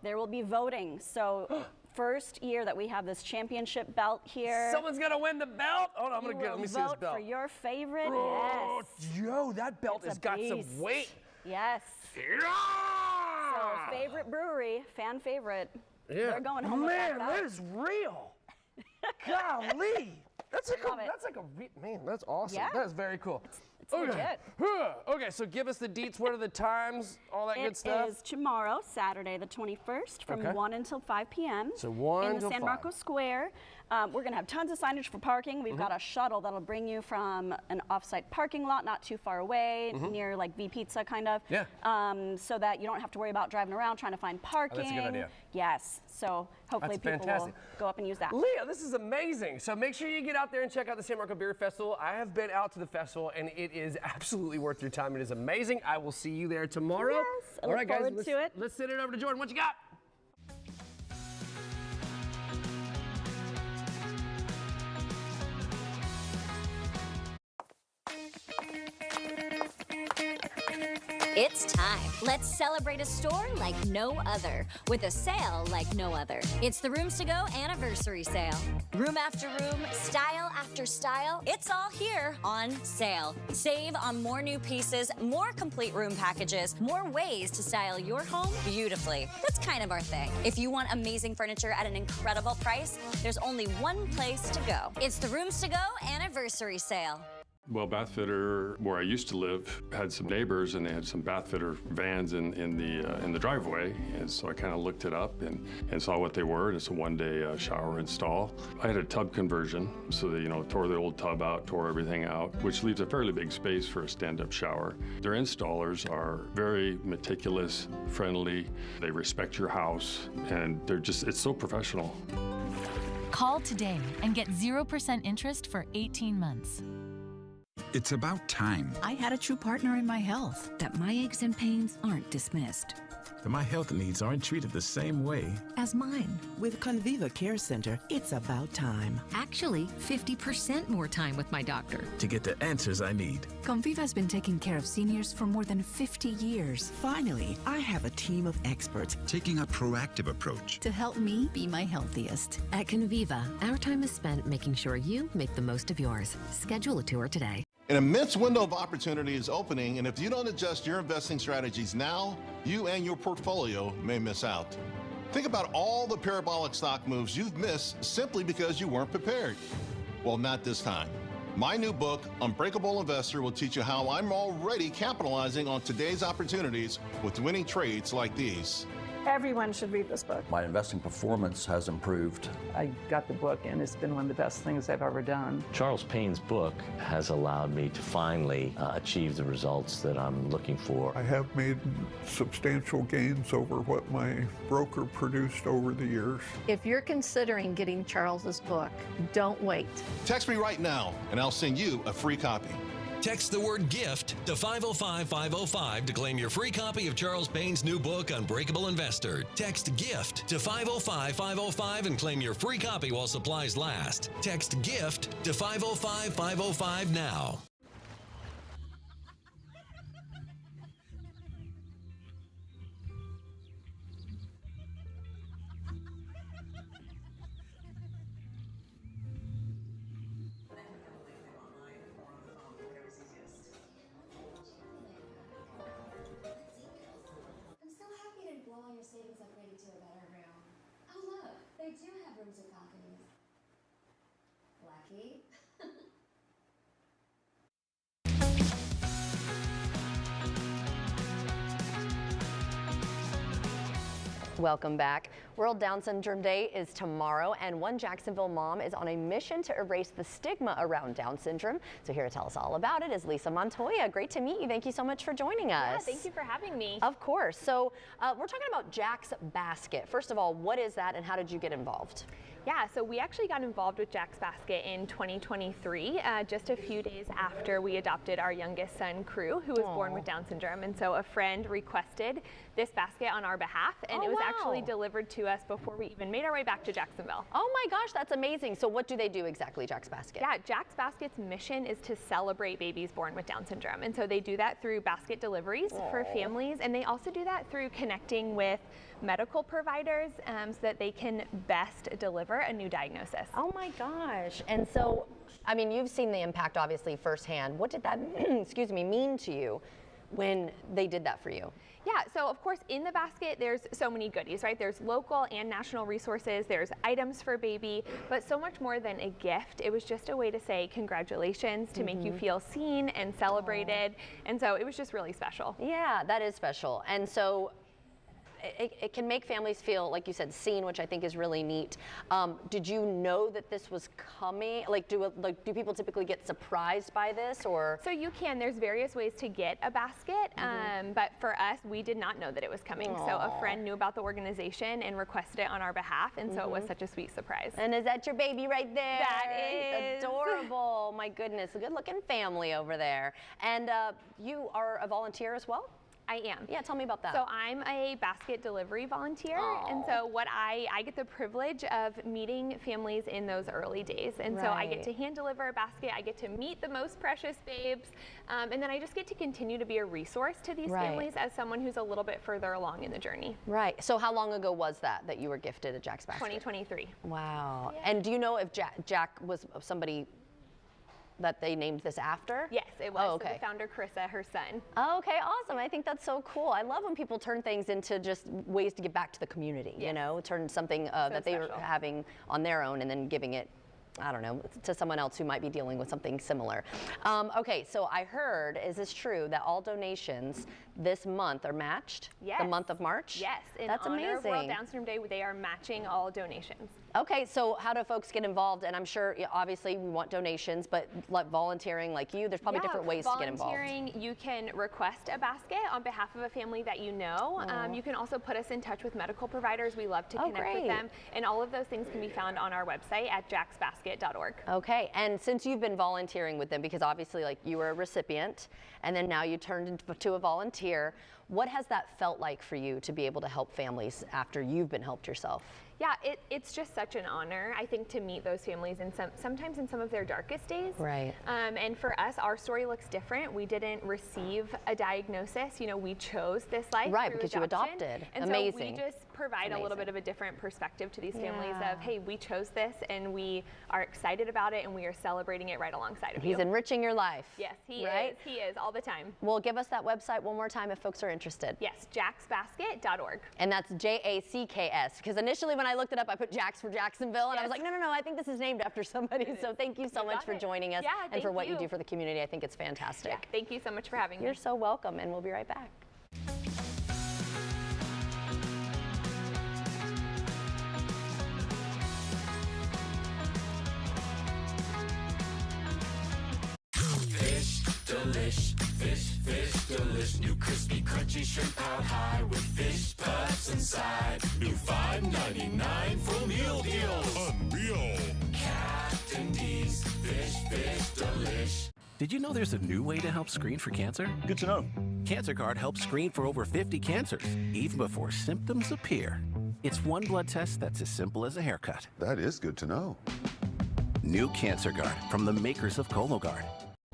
There will be voting. So first year that we have this championship belt here. Someone's going to win the belt? Oh, I'm going to get. Let me see this belt. For your favorite. Oh, yes. Yo, that belt has got some weight. Yes. So favorite brewery, fan favorite. Yeah. They're going home with that belt. That is real. Golly. That's awesome. Yeah. That is very cool. It's legit. Okay, so give us the deets. What are the times? All that good stuff? It is tomorrow, Saturday the 21st, from 1 until 5 p.m. So 1 in the till San 5. Marco Square. We're going to have tons of signage for parking. We've got a shuttle that'll bring you from an off-site parking lot not too far away, near like V Pizza kind of. Yeah. So that you don't have to worry about driving around trying to find parking. Oh, that's a good idea. Yes. So hopefully people will go up and use that. Leah, this is amazing. So make sure you get out there and check out the San Marco Beer Festival. I have been out to the festival, and it is absolutely worth your time. It is amazing. I will see you there tomorrow. Yes, all right, guys, to let's send it over to Jordan. What you got? It's time. Let's celebrate a store like no other with a sale like no other. It's the Rooms to Go anniversary sale. Room after room, style after style, it's all here on sale. Save on more new pieces, more complete room packages, more ways to style your home beautifully. That's kind of our thing. If you want amazing furniture at an incredible price, there's only one place to go. It's the Rooms to Go anniversary sale. Well, Bath Fitter, where I used to live, had some neighbors, and they had some Bath Fitter vans in the driveway, and so I kind of looked it up and saw what they were. And it's a one-day shower install. I had a tub conversion, so they tore the old tub out, tore everything out, which leaves a fairly big space for a stand-up shower. Their installers are very meticulous, friendly. They respect your house, and it's so professional. Call today and get 0% interest for 18 months. It's about time. I had a true partner in my health, that my aches and pains aren't dismissed. That my health needs aren't treated the same way as mine. With Conviva Care Center, it's about time. Actually, 50% more time with my doctor. To get the answers I need. Conviva's been taking care of seniors for more than 50 years. Finally, I have a team of experts taking a proactive approach to help me be my healthiest. At Conviva, our time is spent making sure you make the most of yours. Schedule a tour today. An immense window of opportunity is opening, and if you don't adjust your investing strategies now, you and your portfolio may miss out. Think about all the parabolic stock moves you've missed simply because you weren't prepared. Well, not this time. My new book, Unbreakable Investor, will teach you how I'm already capitalizing on today's opportunities with winning trades like these. Everyone should read this book. My investing performance has improved. I got the book, and it's been one of the best things I've ever done. Charles Payne's book has allowed me to finally achieve the results that I'm looking for. I have made substantial gains over what my broker produced over the years. If you're considering getting Charles's book, don't wait. Text me right now, and I'll send you a free copy. Text the word GIFT to 505-505 to claim your free copy of Charles Payne's new book, Unbreakable Investor. Text GIFT to 505-505 and claim your free copy while supplies last. Text GIFT to 505-505 now. They do have rooms with balconies. Blackie. Welcome back. World Down Syndrome Day is tomorrow, and one Jacksonville mom is on a mission to erase the stigma around Down syndrome. So here to tell us all about it is Lisa Montoya. Great to meet you. Thank you so much for joining us. Yeah, thank you for having me. Of course. So we're talking about Jack's Basket. First of all, what is that and how did you get involved? Yeah, so we actually got involved with Jack's Basket in 2023, just a few days after we adopted our youngest son, Crew, who was born with Down syndrome. And so a friend requested this basket on our behalf, and it was actually delivered to us before we even made our way back to Jacksonville. Oh my gosh, that's amazing. So what do they do exactly, Jack's Basket? Yeah, Jack's Basket's mission is to celebrate babies born with Down syndrome. And so they do that through basket deliveries for families, and they also do that through connecting with medical providers so that they can best deliver a new diagnosis. Oh my gosh. And so, I mean, you've seen the impact obviously firsthand. What did that, excuse me, mean to you when they did that for you? Yeah, so of course in the basket there's so many goodies, right? There's local and national resources, there's items for baby, but so much more than a gift. It was just a way to say congratulations, to make you feel seen and celebrated. And so it was just really special. Yeah, that is special. And so it can make families feel, like you said, seen, which I think is really neat. Did you know that this was coming? Do people typically get surprised by this, or? So you can. There's various ways to get a basket, but for us, we did not know that it was coming. So a friend knew about the organization and requested it on our behalf, and so it was such a sweet surprise. And is that your baby right there? That is. Adorable. My goodness, a good-looking family over there. And you are a volunteer as well? I am. Yeah, tell me about that. So I'm a basket delivery volunteer, and so what I get the privilege of meeting families in those early days, and so I get to hand deliver a basket, I get to meet the most precious babes, and then I just get to continue to be a resource to these families as someone who's a little bit further along in the journey. Right. So how long ago was that you were gifted a Jack's Basket? 2023. Wow. Yeah. And do you know if Jack was somebody that they named this after? Yes, it was. Oh, okay. So the founder, Carissa, her son. Okay, awesome. I think that's so cool. I love when people turn things into just ways to give back to the community, you know, turn something that they were having on their own and then giving it, I don't know, to someone else who might be dealing with something similar. Okay, so I heard, is this true, that all donations this month are matched? Yes. The month of March? Yes. That's amazing. Of World Down Syndrome Day, they are matching all donations. Okay, so how do folks get involved? And I'm sure, obviously, we want donations, but like volunteering like you, there's probably different ways to get involved. Volunteering, you can request a basket on behalf of a family that you know. You can also put us in touch with medical providers. We love to connect with them. And all of those things can be found on our website at jacksbasket.org. Okay, and since you've been volunteering with them, because obviously like you were a recipient, and then now you turned into a volunteer, what has that felt like for you to be able to help families after you've been helped yourself? Yeah, it's just such an honor, I think, to meet those families in sometimes in some of their darkest days. Right. And for us, our story looks different. We didn't receive a diagnosis. You know, we chose this life right, through because adoption. you adopted. And amazing. so we just provide a little bit of a different perspective to these families of, hey, we chose this and we are excited about it and we are celebrating it right alongside of you. He's enriching your life. Yes, he right? is. He is all the time. Well, give us that website one more time if folks are interested. Yes, jacksbasket.org. And that's JACKS, because initially when I looked it up, I put Jacks for Jacksonville, and I was like, no, I think this is named after somebody. So thank you so much for joining us and for what you do for the community. I think it's fantastic. Yeah, thank you so much for having me. You're so welcome, and we'll be right back. Fish delish, fish delish. New crispy, crunchy shrimp out high with fish puffs inside. New $5.99 full meal deals. Unreal. Captain D's fish delish. Did you know there's a new way to help screen for cancer? Good to know. Cancer Guard helps screen for over 50 cancers, even before symptoms appear. It's one blood test that's as simple as a haircut. That is good to know. New Cancer Guard from the makers of Cologuard.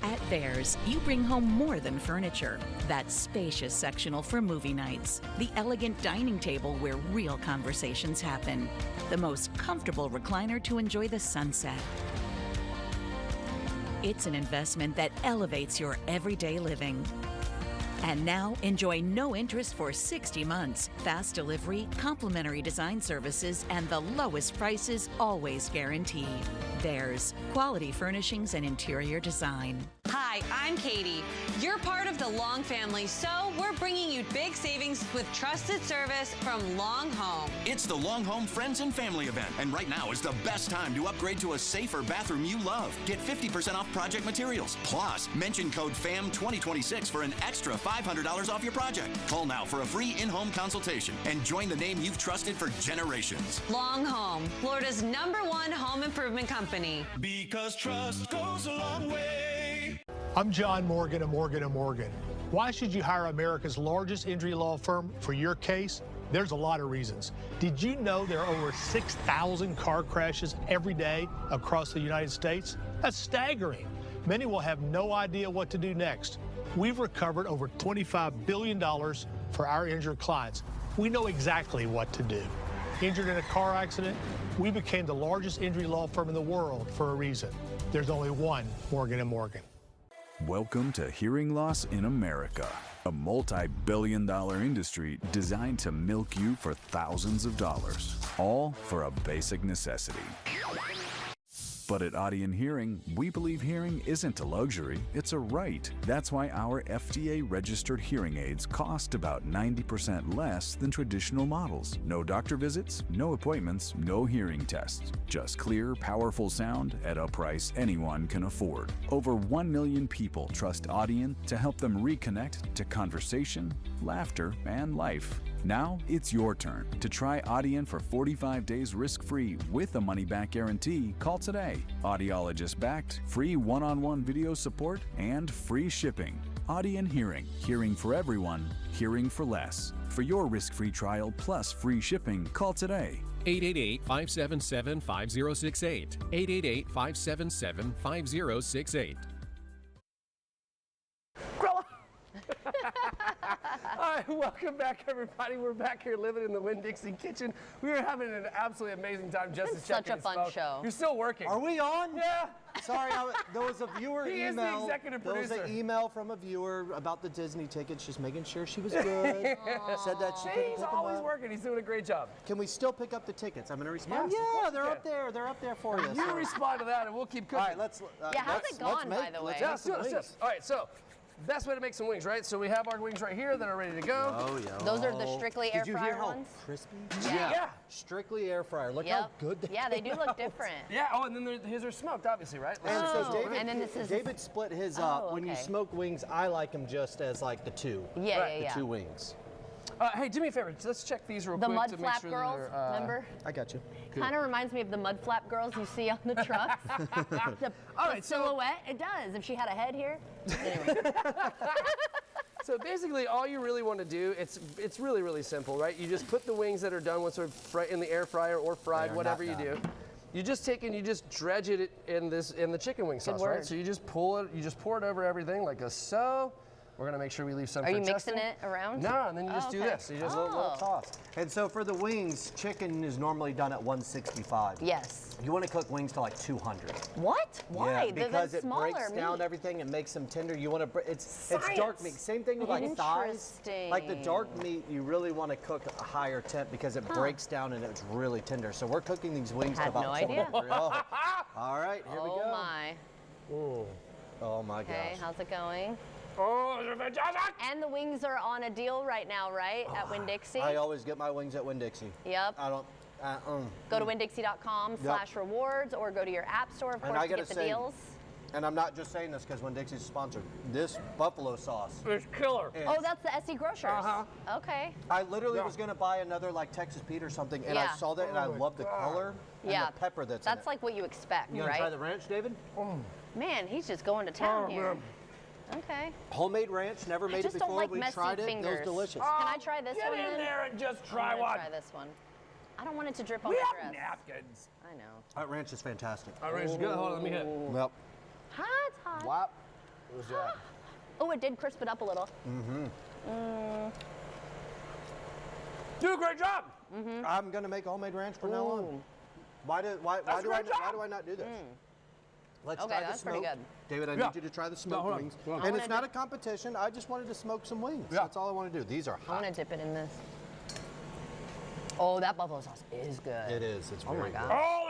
At Bears, you bring home more than furniture. That spacious sectional for movie nights. The elegant dining table where real conversations happen. The most comfortable recliner to enjoy the sunset. It's an investment that elevates your everyday living. And now, enjoy no interest for 60 months. Fast delivery, complimentary design services, and the lowest prices always guaranteed. Bears, quality furnishings and interior design. Hi, I'm Katie. You're part of the Long family, so we're bringing you big savings with trusted service from Long Home. It's the Long Home Friends and Family event, and right now is the best time to upgrade to a safer bathroom you love. Get 50% off project materials. Plus, mention code FAM2026 for an extra $500 off your project. Call now for a free in-home consultation and join the name you've trusted for generations. Long Home, Florida's #1 home improvement company. Because trust goes a long way. I'm John Morgan of Morgan & Morgan. Why should you hire America's largest injury law firm for your case? There's a lot of reasons. Did you know there are over 6,000 car crashes every day across the United States? That's staggering. Many will have no idea what to do next. We've recovered over $25 billion for our injured clients. We know exactly what to do. Injured in a car accident? We became the largest injury law firm in the world for a reason. There's only one Morgan & Morgan. Welcome to Hearing Loss in America, a multi-billion-dollar industry designed to milk you for thousands of dollars, all for a basic necessity. But at Audien Hearing, we believe hearing isn't a luxury, it's a right. That's why our FDA-registered hearing aids cost about 90% less than traditional models. No doctor visits, no appointments, no hearing tests. Just clear, powerful sound at a price anyone can afford. Over 1 million people trust Audien to help them reconnect to conversation, laughter, and life. Now it's your turn to try Audien for 45 days risk-free with a money-back guarantee. Call today. Audiologist backed, free one-on-one video support, and free shipping. Audien Hearing. Hearing for everyone. Hearing for less. For your risk-free trial plus free shipping, call today. 888-577-5068. 888-577-5068. All right, welcome back, everybody. We're back here living in the Winn-Dixie kitchen. We are having an absolutely amazing time. Just such a fun show. You're still working. Are we on? Yeah. Sorry, there was a viewer He email. is the executive producer. There was an email from a viewer about the Disney tickets, just making sure she was good. Said that she couldn't He's pick always them up. working. He's doing a great job. Can we still pick up the tickets? I'm going to respond. Yes, of Yeah, course they're you up there. They're up there for you. You respond to that, and we'll keep cooking. All right, let's. Yeah, how's it gone, by the way? Let's do it. All right, so best way to make some wings, right? So we have our wings right here that are ready to go. Oh, yeah. Those are the strictly air Did you fryer hear how ones? crispy? Yeah. Strictly air fryer. Look how good they Yeah, they do look different. Yeah, oh, and then his are smoked, obviously, right? And so David, and then this is David split his up. When you smoke wings, I like them just as like the two. Yeah, The two wings. Hey, do me a favor. Let's check these real The quick mud to make flap sure girls, they're, remember? I got you. Kind of reminds me of the mud flap girls you see on the trucks. the silhouette, it does. If she had a head here. Anyway. So basically, all you really want to do, it's really, really simple, right? You just put the wings that are done with sort of in the air fryer or fried, whatever you do. You just take and you just dredge it in the chicken wing sauce, right? So you just pour it over everything like so. We're gonna make sure we leave some Are for you Justin. mixing it around? No, and then you just do okay. this. You just little toss. And so for the wings, chicken is normally done at 165. Yes. You want to cook wings to like 200. What? Why? Yeah, because the it smaller breaks down meat. everything and makes them tender. You want to, it's dark meat. Same thing with like thighs. Like the dark meat, you really want to cook a higher temp because it breaks down and it's really tender. So we're cooking these wings to about no idea. 200. Oh. All right, here we go. Oh my. Oh my gosh. Okay, how's it going? Oh, they're fantastic! And the wings are on a deal right now, right? At Winn-Dixie? I always get my wings at Winn-Dixie. Yep. I don't. Go to WinnDixie.com/rewards or go to your app store, of course, to get the deals. And I'm not just saying this because Winn-Dixie's sponsored. This buffalo sauce. It's killer. Oh, that's the SE Grocers. Okay. I literally was going to buy another like Texas Pete or something, and I saw that and I love the color and the pepper that's in it. like what you expect, You right? want to try the ranch, David? Man, he's just going to town here. Okay. Homemade ranch, never made it just don't before. like We messy tried fingers. it. It was delicious. Can I try this Get one in then? there and just I'm try gonna one. try this one. I don't want it to drip on We my have dress. napkins. I know. That ranch is fantastic. That ranch is good. Hold on, let me hit it. Yep. Hot, hot. Wow. It was that. Oh, it did crisp it up a little. Do a great job. I'm going to make a homemade ranch from now on. Why do I not do this? Let's Okay, try the that's smoke. pretty good. David, I need you to try the smoked wings. And it's not a competition. I just wanted to smoke some wings. That's all I want to do. These are I hot. want to dip it in this. Oh, that buffalo sauce is good. It is. It's very good. God. Oh,